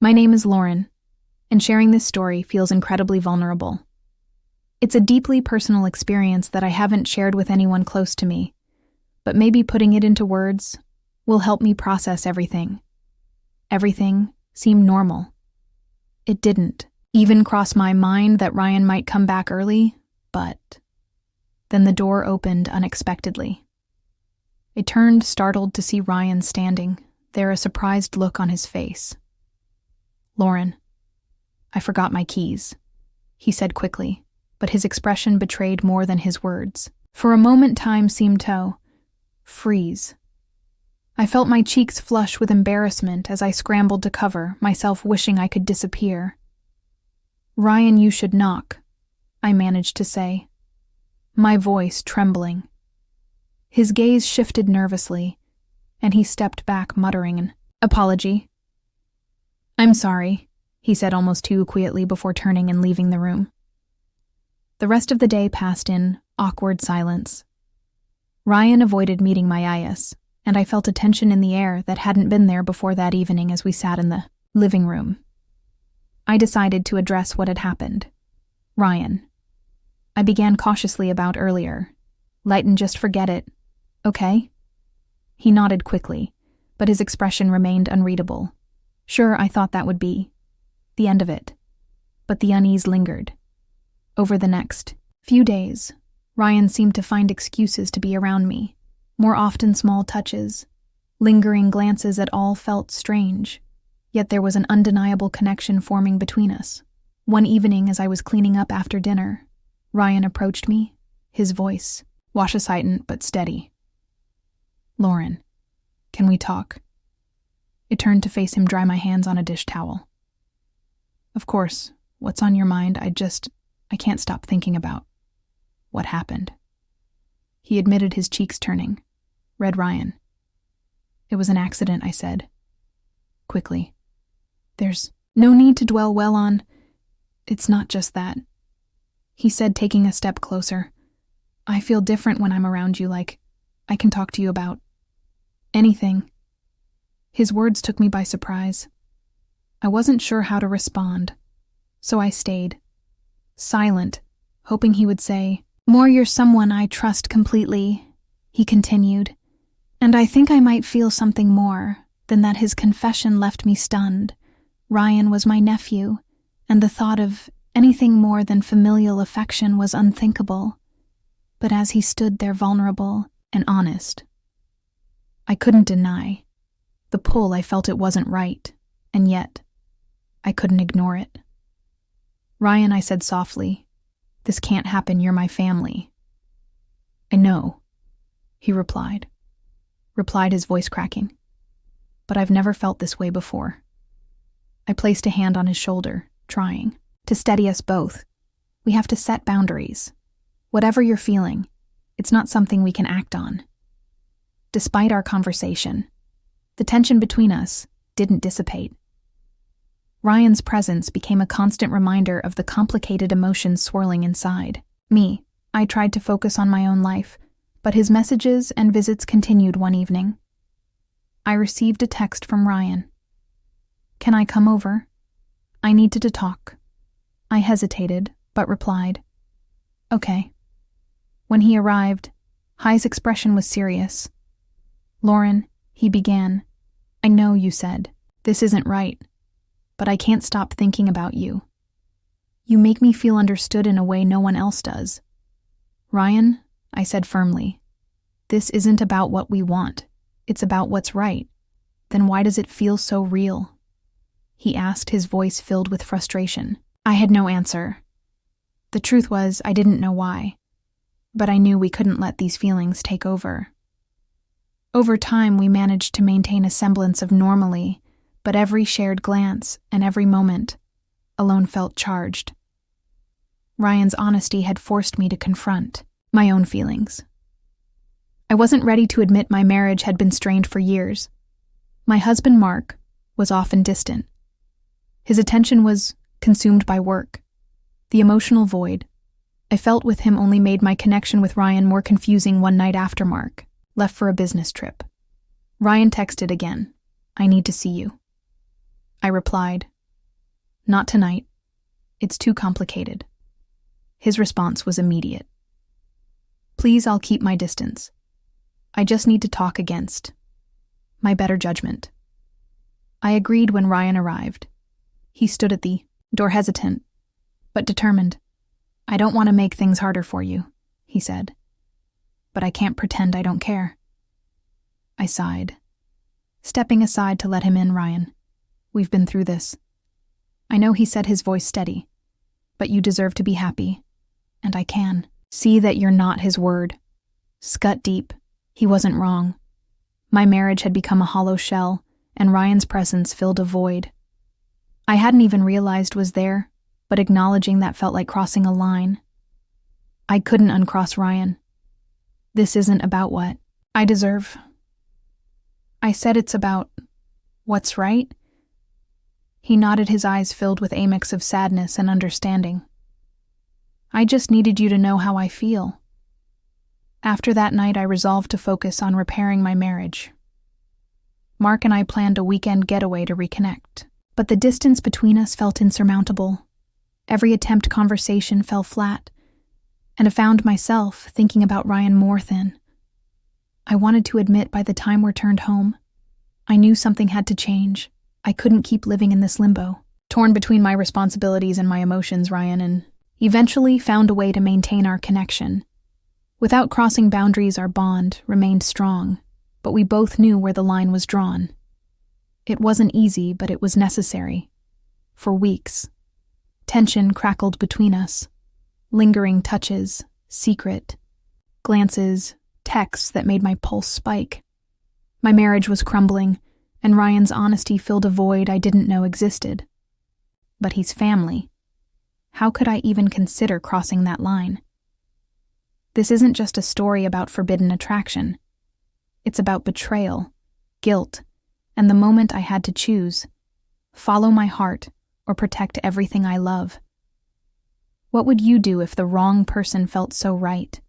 My name is Lauren, and sharing this story feels incredibly vulnerable. It's a deeply personal experience that I haven't shared with anyone close to me, but maybe putting it into words will help me process everything. Everything seemed normal. It didn't even cross my mind that Ryan might come back early, but then the door opened unexpectedly. I turned, startled to see Ryan standing there, a surprised look on his face. "Lauren, I forgot my keys," he said quickly, but his expression betrayed more than his words. For a moment, time seemed to freeze. I felt my cheeks flush with embarrassment as I scrambled to cover myself, wishing I could disappear. "Ryan, you should knock," I managed to say, my voice trembling. His gaze shifted nervously, and he stepped back, muttering an apology. "I'm sorry," he said almost too quietly before turning and leaving the room. The rest of the day passed in awkward silence. Ryan avoided meeting my ayahs, and I felt a tension in the air that hadn't been there before that evening as we sat in the living room. I decided to address what had happened. "Ryan," I began cautiously about earlier. "Light and just forget it, okay?" He nodded quickly, but his expression remained unreadable. Sure, I thought that would be the end of it, but the unease lingered. Over the next few days, Ryan seemed to find excuses to be around me, more often small touches, lingering glances that all felt strange, yet there was an undeniable connection forming between us. One evening, as I was cleaning up after dinner, Ryan approached me, his voice wash-silent but steady. "Lauren, can we talk?" I turned to face him, dry my hands on a dish towel. "Of course, what's on your mind? I can't stop thinking about what happened." He admitted, his cheeks turning. Read Ryan. "It was an accident," I said, quickly. "There's no need to dwell well on. It's not just that," he said, taking a step closer. "I feel different when I'm around you, like I can talk to you about anything." His words took me by surprise. I wasn't sure how to respond, so I stayed silent, hoping he would say more. "You're someone I trust completely," he continued, and I think I might feel something more than that. His confession left me stunned. Ryan was my nephew, and the thought of anything more than familial affection was unthinkable. But as he stood there, vulnerable and honest, I couldn't deny the pull. I felt it wasn't right, and yet I couldn't ignore it. "Ryan," I said softly, "this can't happen. You're my family." "I know," he replied, his voice cracking. "But I've never felt this way before." I placed a hand on his shoulder, trying to steady us both. "We have to set boundaries. Whatever you're feeling, it's not something we can act on." Despite our conversation, the tension between us didn't dissipate. Ryan's presence became a constant reminder of the complicated emotions swirling inside me. I tried to focus on my own life, but his messages and visits continued. One evening, I received a text from Ryan. "Can I come over? I needed to talk." I hesitated, but replied, "Okay." When he arrived, High's expression was serious. "Lauren," he began, "I know you said this isn't right, but I can't stop thinking about you. You make me feel understood in a way no one else does." "Ryan," I said firmly, "this isn't about what we want. It's about what's right. Then why does it feel so real?" he asked, his voice filled with frustration. I had no answer. The truth was, I didn't know why, but I knew we couldn't let these feelings take over. Over time, we managed to maintain a semblance of normalcy, but every shared glance and every moment alone felt charged. Ryan's honesty had forced me to confront my own feelings. I wasn't ready to admit my marriage had been strained for years. My husband, Mark, was often distant. His attention was consumed by work. The emotional void I felt with him only made my connection with Ryan more confusing. One night after Mark left for a business trip, Ryan texted again, "I need to see you." I replied. Not tonight. It's too complicated. His response was immediate. Please, I'll keep my distance. I just need to talk against my better judgment. I agreed when Ryan arrived. He stood at the door hesitant, but determined. I don't want to make things harder for you, he said. But I can't pretend I don't care. I sighed, stepping aside to let him in. Ryan, we've been through this. I know, he said, his voice steady, but you deserve to be happy, and I can see that you're not. His word scut deep. He wasn't wrong. My marriage had become a hollow shell, and Ryan's presence filled a void I hadn't even realized was there, but acknowledging that felt like crossing a line. I couldn't uncross Ryan. This isn't about what I deserve. I said it's about what's right. He nodded, his eyes filled with a mix of sadness and understanding. I just needed you to know how I feel. After that night, I resolved to focus on repairing my marriage. Mark and I planned a weekend getaway to reconnect, but the distance between us felt insurmountable. Every attempt conversation fell flat, and I found myself thinking about Ryan more than I wanted to admit. By the time we returned home, I knew something had to change. I couldn't keep living in this limbo, torn between my responsibilities and my emotions. Ryan and eventually found a way to maintain our connection. Without crossing boundaries, our bond remained strong, but we both knew where the line was drawn. It wasn't easy, but it was necessary. For weeks, tension crackled between us. Lingering touches, secret glances, texts that made my pulse spike. My marriage was crumbling, and Ryan's honesty filled a void I didn't know existed. But he's family. How could I even consider crossing that line? This isn't just a story about forbidden attraction. It's about betrayal, guilt, and the moment I had to choose: follow my heart or protect everything I love. What would you do if the wrong person felt so right?